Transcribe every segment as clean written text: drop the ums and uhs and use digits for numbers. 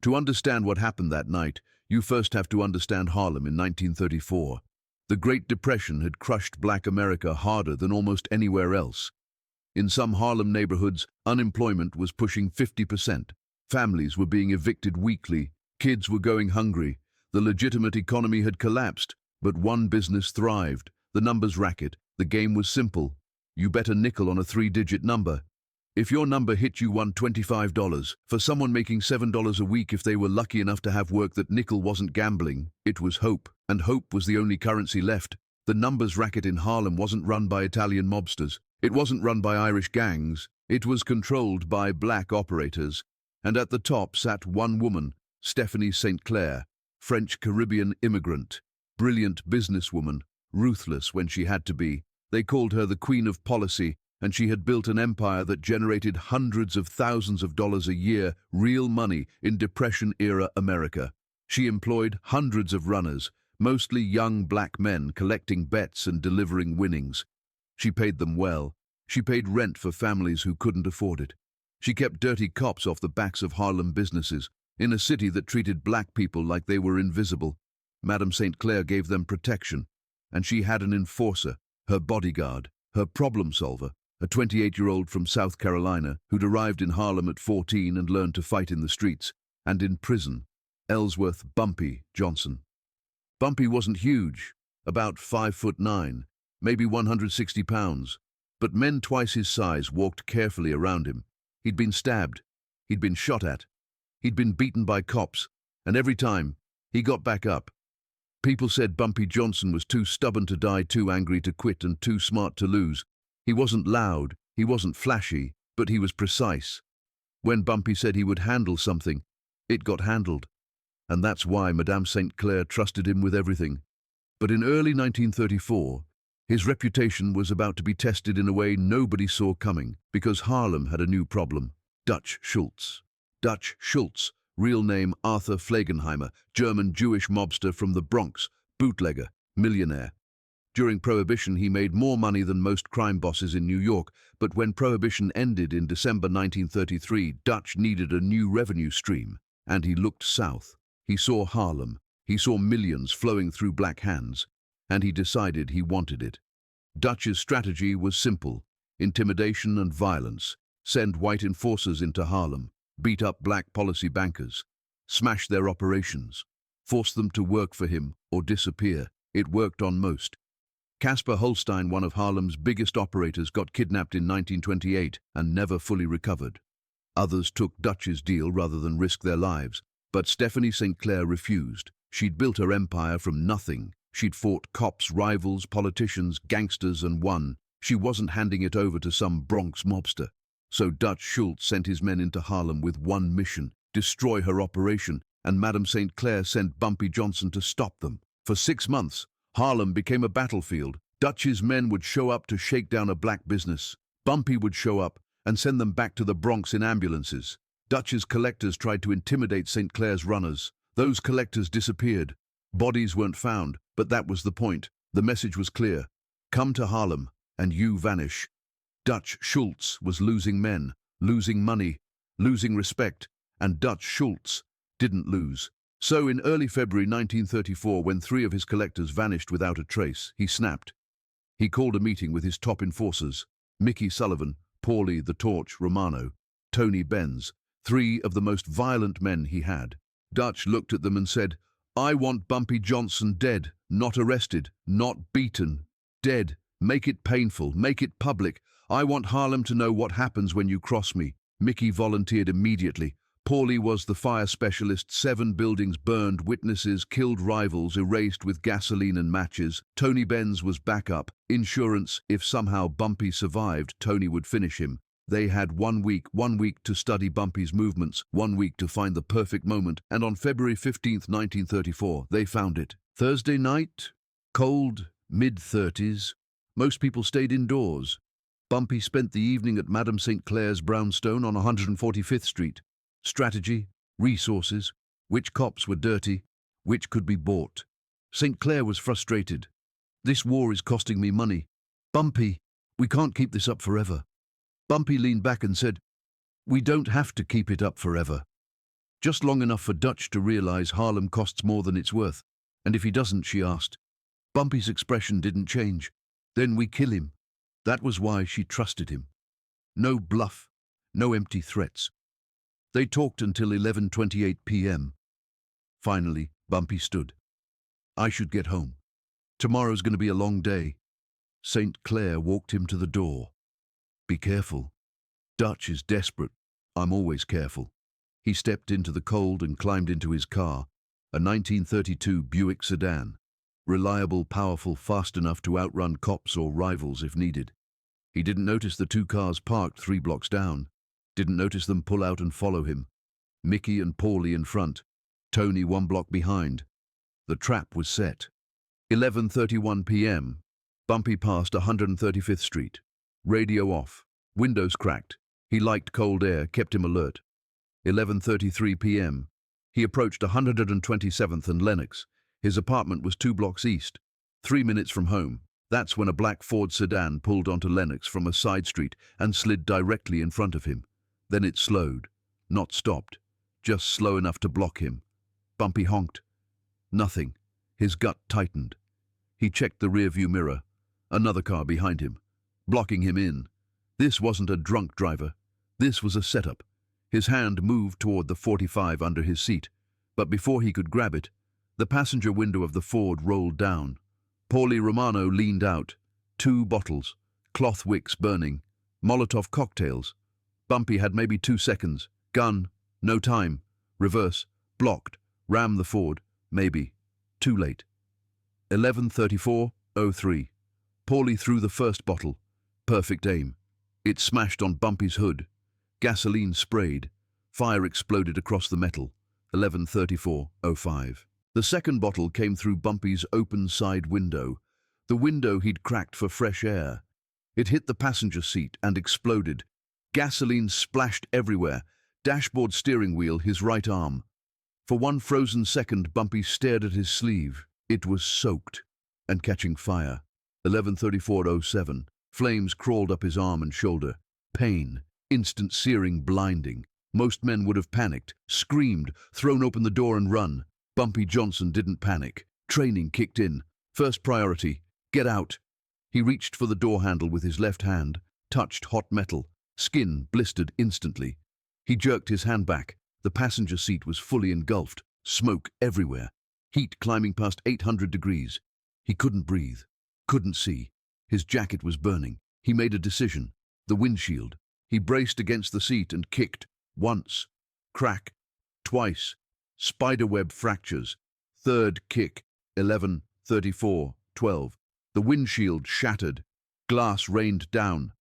To understand what happened that night, you first have to understand Harlem in 1934. The Great Depression had crushed Black America harder than almost anywhere else. In some Harlem neighborhoods, unemployment was pushing 50%. Families were being evicted weekly, kids were going hungry. The legitimate economy had collapsed, but one business thrived, the numbers racket. The game was simple. You bet a nickel on a 3-digit number. If your number hit, you won $25. For someone making $7 a week, if they were lucky enough to have work, that nickel wasn't gambling, it was hope, and hope was the only currency left. The numbers racket in Harlem wasn't run by Italian mobsters. It wasn't run by Irish gangs. It was controlled by black operators. And at the top sat one woman, Stephanie St. Clair, French-Caribbean immigrant, brilliant businesswoman, ruthless when she had to be. They called her the Queen of Policy, and she had built an empire that generated hundreds of thousands of dollars a year, real money, in Depression-era America. She employed hundreds of runners, mostly young black men, collecting bets and delivering winnings. She paid them well. She paid rent for families who couldn't afford it. She kept dirty cops off the backs of Harlem businesses, in a city that treated black people like they were invisible. Madame St. Clair gave them protection, and she had an enforcer, her bodyguard, her problem solver, a 28-year-old from South Carolina who'd arrived in Harlem at 14 and learned to fight in the streets, and in prison, Ellsworth Bumpy Johnson. Bumpy wasn't huge, about 5'9", maybe 160 pounds, but men twice his size walked carefully around him. He'd been stabbed, he'd been shot at, he'd been beaten by cops, and every time, he got back up. People said Bumpy Johnson was too stubborn to die, too angry to quit, and too smart to lose. He wasn't loud, he wasn't flashy, but he was precise. When Bumpy said he would handle something, it got handled. And that's why Madame St. Clair trusted him with everything. But in early 1934, his reputation was about to be tested in a way nobody saw coming, because Harlem had a new problem: Dutch Schultz. Dutch Schultz, real name Arthur Flegenheimer, German Jewish mobster from the Bronx, bootlegger, millionaire. During Prohibition, he made more money than most crime bosses in New York, but when Prohibition ended in December 1933, Dutch needed a new revenue stream, and he looked south. He saw Harlem, he saw millions flowing through black hands, and he decided he wanted it. Dutch's strategy was simple: intimidation and violence. Send white enforcers into Harlem, beat up black policy bankers, smash their operations, force them to work for him or disappear. It worked on most. Casper Holstein, one of Harlem's biggest operators, got kidnapped in 1928 and never fully recovered. Others took Dutch's deal rather than risk their lives, but Stephanie St. Clair refused. She'd built her empire from nothing. She'd fought cops, rivals, politicians, gangsters, and won. She wasn't handing it over to some Bronx mobster. So Dutch Schultz sent his men into Harlem with one mission: destroy her operation, and Madame St. Clair sent Bumpy Johnson to stop them. For 6 months, Harlem became a battlefield. Dutch's men would show up to shake down a black business. Bumpy would show up and send them back to the Bronx in ambulances. Dutch's collectors tried to intimidate St. Clair's runners. Those collectors disappeared. Bodies weren't found, but that was the point. The message was clear: come to Harlem, and you vanish. Dutch Schultz was losing men, losing money, losing respect, and Dutch Schultz didn't lose. So in early February 1934, when 3 of his collectors vanished without a trace, he snapped. He called a meeting with his top enforcers: Mickey Sullivan, Paulie the Torch Romano, Tony Benz, 3 of the most violent men he had. Dutch looked at them and said, "I want Bumpy Johnson dead, not arrested, not beaten. Dead. Make it painful, make it public. I want Harlem to know what happens when you cross me." Mickey volunteered immediately. Paulie was the fire specialist. 7 buildings burned, witnesses killed, rivals erased with gasoline and matches. Tony Benz was backup. Insurance: if somehow Bumpy survived, Tony would finish him. They had 1 week to study Bumpy's movements, 1 week to find the perfect moment, and on February 15th, 1934, they found it. Thursday night, cold, mid-30s. Most people stayed indoors. Bumpy spent the evening at Madame St. Clair's brownstone on 145th Street. Strategy, resources, which cops were dirty, which could be bought. St. Clair was frustrated. "This war is costing me money. Bumpy, we can't keep this up forever." Bumpy leaned back and said, "We don't have to keep it up forever. Just long enough for Dutch to realize Harlem costs more than it's worth. And if he doesn't, she asked. Bumpy's expression didn't change. Then we kill him. That was why she trusted him. No bluff, no empty threats. They talked until 11:28 p.m. Finally, Bumpy stood. I should get home. Tomorrow's going to be a long day. St. Clair walked him to the door. Be careful. Dutch is desperate. I'm always careful. He stepped into the cold and climbed into his car, a 1932 Buick sedan. Reliable, powerful, fast enough to outrun cops or rivals if needed. He didn't notice the two cars parked 3 blocks down. Didn't notice them pull out and follow him. Mickey and Paulie in front. Tony 1 block behind. The trap was set. 11:31 p.m. Bumpy passed 135th Street. Radio off. Windows cracked. He liked cold air, kept him alert. 11:33 p.m. He approached 127th and Lenox. His apartment was 2 blocks east. 3 minutes from home. That's when a black Ford sedan pulled onto Lenox from a side street and slid directly in front of him. Then it slowed. Not stopped. Just slow enough to block him. Bumpy honked. Nothing. His gut tightened. He checked the rearview mirror. Another car behind him, blocking him in. This wasn't a drunk driver. This was a setup. His hand moved toward the .45 under his seat, but before he could grab it, the passenger window of the Ford rolled down. Paulie Romano leaned out. 2 bottles, cloth wicks burning, Molotov cocktails. Bumpy had maybe 2 seconds. Gun, no time. Reverse, blocked, ram the Ford, maybe. Too late. 11:34:03. Paulie threw the first bottle. Perfect aim. It smashed on Bumpy's hood. Gasoline sprayed. Fire exploded across the metal. 11:34:05. The second bottle came through Bumpy's open side window, the window he'd cracked for fresh air. It hit the passenger seat and exploded. Gasoline splashed everywhere. Dashboard, steering wheel, his right arm. For 1 frozen second, Bumpy stared at his sleeve. It was soaked and catching fire. 11:34:07. Flames crawled up his arm and shoulder. Pain, instant searing, blinding. Most men would have panicked, screamed, thrown open the door and run. Bumpy Johnson didn't panic. Training kicked in. First priority, get out. He reached for the door handle with his left hand, touched hot metal. Skin blistered instantly. He jerked his hand back. The passenger seat was fully engulfed. Smoke everywhere. Heat climbing past 800 degrees. He couldn't breathe. Couldn't see. His jacket was burning. He made a decision. The windshield. He braced against the seat and kicked. Once. Crack. Twice. Spiderweb fractures. Third kick. 11:34:12. The windshield shattered. Glass rained down.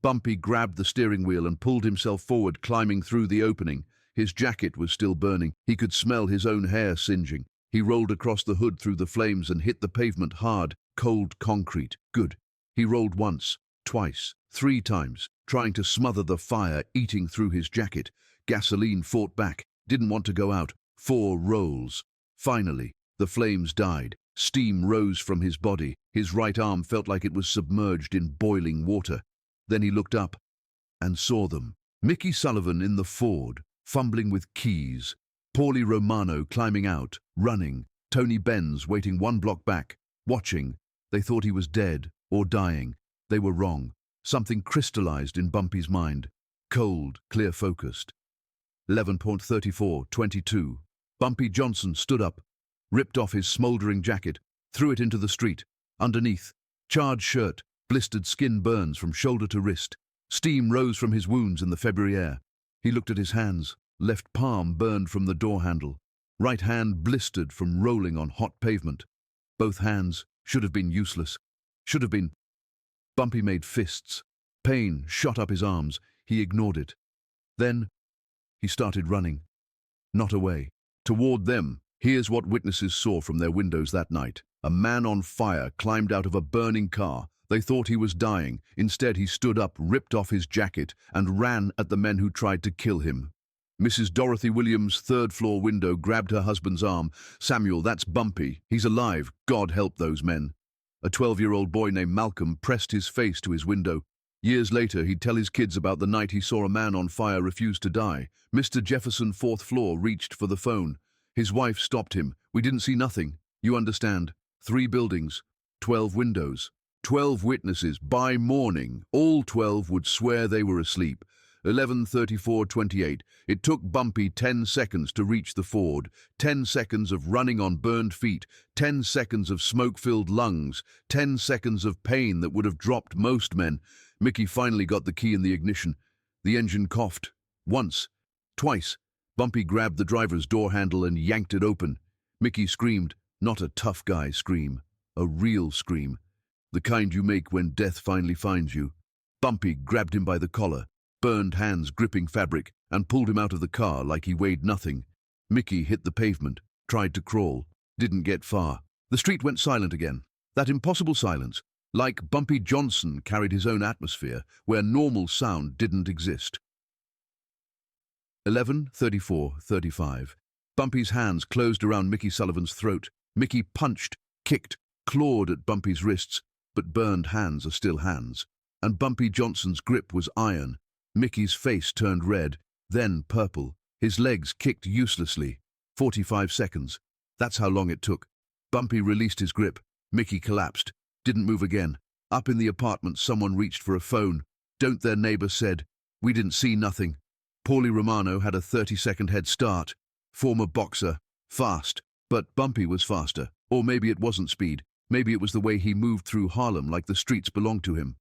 Bumpy grabbed the steering wheel and pulled himself forward, climbing through the opening. His jacket was still burning. He could smell his own hair singeing. He rolled across the hood through the flames and hit the pavement hard, cold concrete. Good. He rolled once, twice, 3 times, trying to smother the fire eating through his jacket. Gasoline fought back, didn't want to go out. 4 rolls. Finally, the flames died. Steam rose from his body. His right arm felt like it was submerged in boiling water. Then he looked up and saw them. Mickey Sullivan in the Ford, fumbling with keys. Paulie Romano climbing out, running. Tony Benz waiting 1 block back, watching. They thought he was dead or dying. They were wrong. Something crystallized in Bumpy's mind. Cold, clear focused. 11:34:22. Bumpy Johnson stood up, ripped off his smoldering jacket, threw it into the street. Underneath, charred shirt, blistered skin burns from shoulder to wrist. Steam rose from his wounds in the February air. He looked at his hands. Left palm burned from the door handle. Right hand blistered from rolling on hot pavement. Both hands should have been useless. Should have been. Bumpy made fists. Pain shot up his arms. He ignored it. Then he started running. Not away. Toward them. Here's what witnesses saw from their windows that night. A man on fire climbed out of a burning car. They thought he was dying. Instead, he stood up, ripped off his jacket, and ran at the men who tried to kill him. Mrs. Dorothy Williams' 3rd-floor window grabbed her husband's arm. Samuel, that's Bumpy. He's alive. God help those men. A 12-year-old boy named Malcolm pressed his face to his window. Years later, he'd tell his kids about the night he saw a man on fire refuse to die. Mr. Jefferson, fourth floor, reached for the phone. His wife stopped him. "We didn't see nothing. You understand. 3 buildings, 12 windows, 12 witnesses. By morning, all 12 would swear they were asleep." 11:34:28. It took Bumpy 10 seconds to reach the Ford, 10 seconds of running on burned feet, 10 seconds of smoke-filled lungs, 10 seconds of pain that would have dropped most men. Mickey finally got the key in the ignition. The engine coughed. Once. Twice. Bumpy grabbed the driver's door handle and yanked it open. Mickey screamed, not a tough guy scream, a real scream, the kind you make when death finally finds you. Bumpy grabbed him by the collar, burned hands gripping fabric, and pulled him out of the car like he weighed nothing. Mickey hit the pavement, tried to crawl, didn't get far. The street went silent again. That impossible silence, like Bumpy Johnson carried his own atmosphere, where normal sound didn't exist. 11:34:35. Bumpy's hands closed around Mickey Sullivan's throat. Mickey punched, kicked, clawed at Bumpy's wrists, but burned hands are still hands. And Bumpy Johnson's grip was iron. Mickey's face turned red, then purple. His legs kicked uselessly. 45 seconds. That's how long it took. Bumpy released his grip. Mickey collapsed, didn't move again. Up in the apartment, someone reached for a phone. "Don't," their neighbor said. "We didn't see nothing." Paulie Romano had a 30-second head start. Former boxer. Fast. But Bumpy was faster. Or maybe it wasn't speed. Maybe it was the way he moved through Harlem like the streets belonged to him.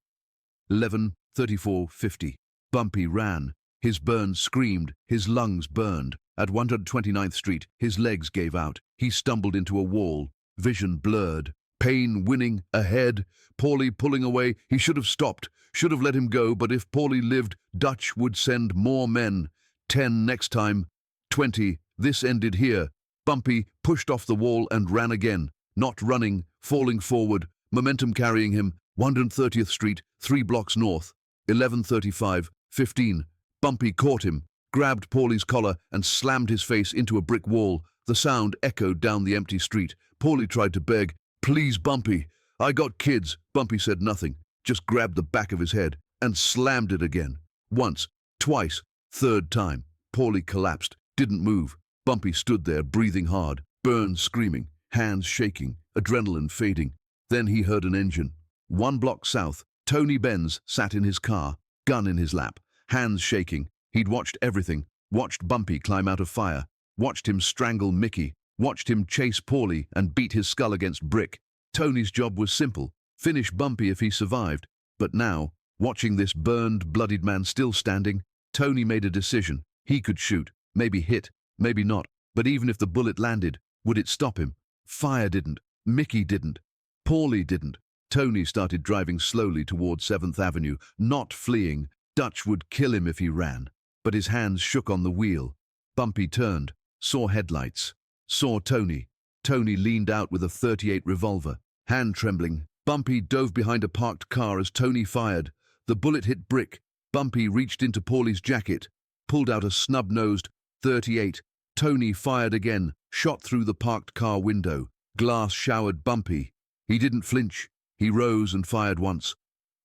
11:34:50. Bumpy ran. His burns screamed. His lungs burned. At 129th Street, his legs gave out. He stumbled into a wall. Vision blurred. Pain winning. Ahead. Paulie pulling away. He should have stopped. Should have let him go, but if Paulie lived, Dutch would send more men. 10 next time. 20. This ended here. Bumpy pushed off the wall and ran again. Not running, falling forward, momentum carrying him. 130th Street, 3 blocks north. 11:35:15. Bumpy caught him, grabbed Paulie's collar and slammed his face into a brick wall. The sound echoed down the empty street. Paulie tried to beg, "Please, Bumpy, I got kids." Bumpy said nothing, just grabbed the back of his head and slammed it again. Once, twice, third time. Paulie collapsed, didn't move. Bumpy stood there, breathing hard, burns screaming, hands shaking, adrenaline fading. Then he heard an engine. 1 block south, Tony Benz sat in his car, gun in his lap, hands shaking. He'd watched everything, watched Bumpy climb out of fire, watched him strangle Mickey, watched him chase Paulie and beat his skull against brick. Tony's job was simple, finish Bumpy if he survived. But now, watching this burned, bloodied man still standing, Tony made a decision. He could shoot, maybe hit, maybe not. But even if the bullet landed, would it stop him? Fire didn't. Mickey didn't. Paulie didn't. Tony started driving slowly toward 7th Avenue, not fleeing. Dutch would kill him if he ran. But his hands shook on the wheel. Bumpy turned, saw headlights, saw Tony. Tony leaned out with a .38 revolver. Hand trembling, Bumpy dove behind a parked car as Tony fired. The bullet hit brick. Bumpy reached into Paulie's jacket, pulled out a snub-nosed .38. Tony fired again, shot through the parked car window. Glass showered Bumpy. He didn't flinch. He rose and fired once.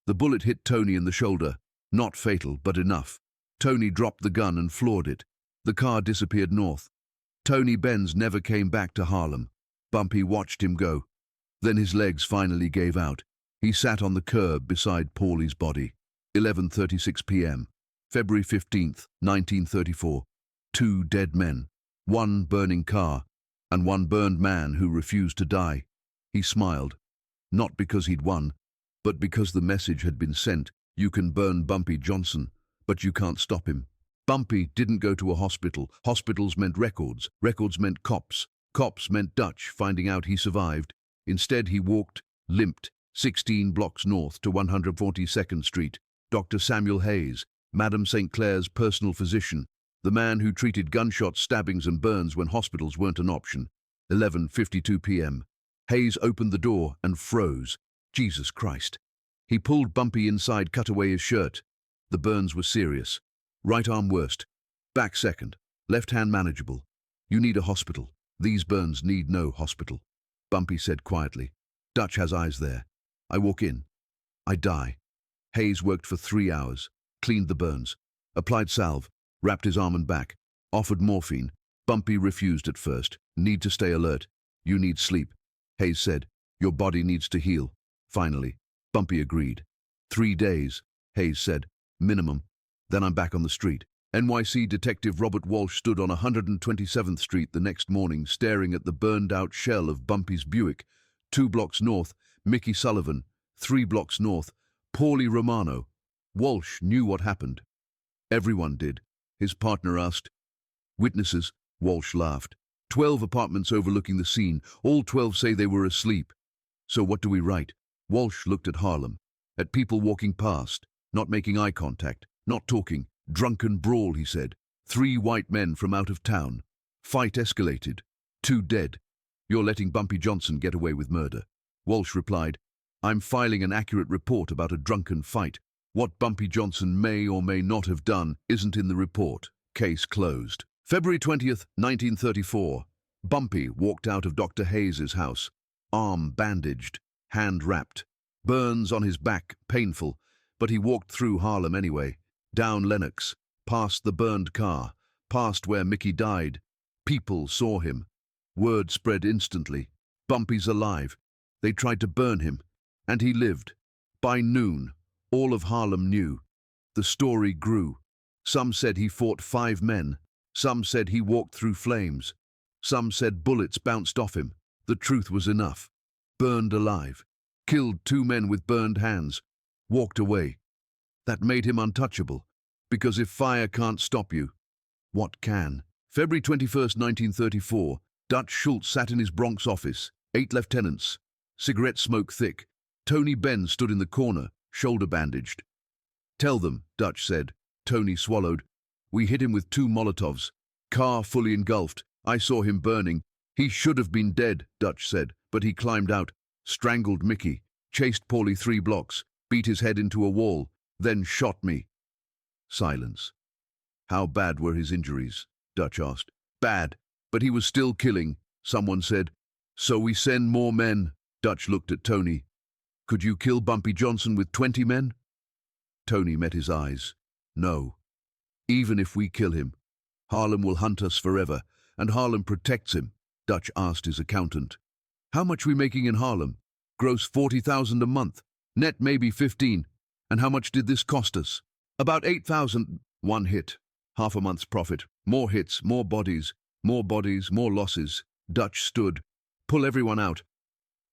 The bullet hit Tony in the shoulder. Not fatal, but enough. Tony dropped the gun and floored it. The car disappeared north. Tony Benz never came back to Harlem. Bumpy watched him go. Then his legs finally gave out. He sat on the curb beside Paulie's body. 11:36 p.m. February 15th, 1934. 2 dead men. 1 burning car, and 1 burned man who refused to die. He smiled. Not because he'd won, but because the message had been sent. You can burn Bumpy Johnson, but you can't stop him. Bumpy didn't go to a hospital. Hospitals meant records. Records meant cops. Cops meant Dutch finding out he survived. Instead, he walked, limped, 16 blocks north to 142nd Street. Dr. Samuel Hayes, Madame St. Clair's personal physician, the man who treated gunshots, stabbings and burns when hospitals weren't an option. 11:52 p.m. Hayes opened the door and froze. Jesus Christ. He pulled Bumpy inside, cut away his shirt. The burns were serious. Right arm worst. Back second. Left hand manageable. You need a hospital. These burns need no hospital. Bumpy said quietly. Dutch has eyes there. I walk in. I die. Hayes worked for 3 hours, cleaned the burns, applied salve, wrapped his arm and back, offered morphine. Bumpy refused at first. Need to stay alert. You need sleep. Hayes said, your body needs to heal. Finally, Bumpy agreed. 3 days, Hayes said, minimum. Then I'm back on the street. NYC Detective Robert Walsh stood on 127th Street the next morning staring at the burned-out shell of Bumpy's Buick. 2 blocks north, Mickey Sullivan. 3 blocks north, Paulie Romano. Walsh knew what happened. Everyone did. His partner asked. Witnesses? Walsh laughed. 12 apartments overlooking the scene. All 12 say they were asleep. So what do we write? Walsh looked at Harlem, at people walking past, not making eye contact, not talking. Drunken brawl, he said. 3 white men from out of town. Fight escalated. 2 dead. You're letting Bumpy Johnson get away with murder. Walsh replied, I'm filing an accurate report about a drunken fight. What Bumpy Johnson may or may not have done isn't in the report. Case closed. February 20th, 1934. Bumpy walked out of Dr. Hayes's house, arm bandaged, hand wrapped, burns on his back, painful, but he walked through Harlem anyway. Down Lenox, past the burned car, past where Mickey died. People saw him. Word spread instantly. Bumpy's alive. They tried to burn him, and he lived. By noon, all of Harlem knew. The story grew. Some said he fought 5 men. Some said he walked through flames. Some said bullets bounced off him. The truth was enough. Burned alive. Killed 2 men with burned hands. Walked away. That made him untouchable, because if fire can't stop you, what can? February 21st, 1934, Dutch Schultz sat in his Bronx office, 8 lieutenants, cigarette smoke thick. Tony Benn stood in the corner, shoulder bandaged. Tell them, Dutch said. Tony swallowed. We hit him with 2 Molotovs. Car fully engulfed. I saw him burning. He should have been dead, Dutch said, but he climbed out, strangled Mickey, chased Paulie 3 blocks, beat his head into a wall, then shot me. Silence. How bad were his injuries? Dutch asked. Bad, but he was still killing, someone said. So we send more men. Dutch looked at Tony. Could you kill Bumpy Johnson with 20 men? Tony met his eyes. No. Even if we kill him, Harlem will hunt us forever, and Harlem protects him. Dutch asked his accountant. How much we making in Harlem? Gross 40,000 a month. Net maybe 15. And how much did this cost us? About 8,000. 1 hit. Half a month's profit. More hits, more bodies, more losses. Dutch stood. Pull everyone out.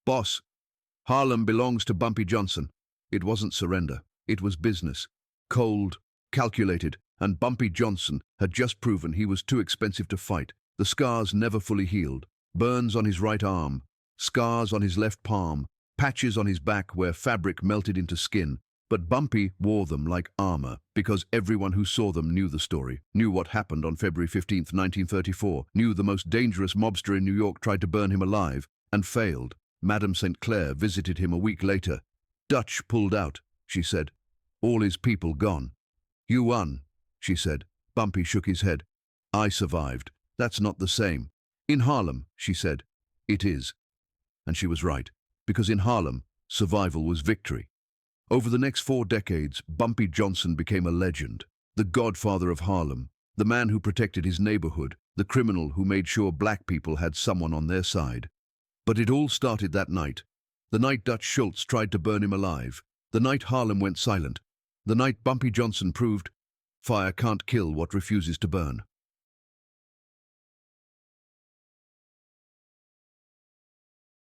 Boss, Harlem belongs to Bumpy Johnson. It wasn't surrender. It was business. Cold, calculated, and Bumpy Johnson had just proven he was too expensive to fight. The scars never fully healed. Burns on his right arm, scars on his left palm, patches on his back where fabric melted into skin. But Bumpy wore them like armor because everyone who saw them knew the story, knew what happened on February 15th, 1934, knew the most dangerous mobster in New York tried to burn him alive and failed. Madame St. Clair visited him a week later. Dutch pulled out, she said. All his people gone. You won, she said. Bumpy shook his head. I survived. That's not the same. In Harlem, she said. It is. And she was right, because in Harlem, survival was victory. Over the next 4 decades, Bumpy Johnson became a legend, the godfather of Harlem, the man who protected his neighborhood, the criminal who made sure black people had someone on their side. But it all started that night, the night Dutch Schultz tried to burn him alive, the night Harlem went silent, the night Bumpy Johnson proved, fire can't kill what refuses to burn.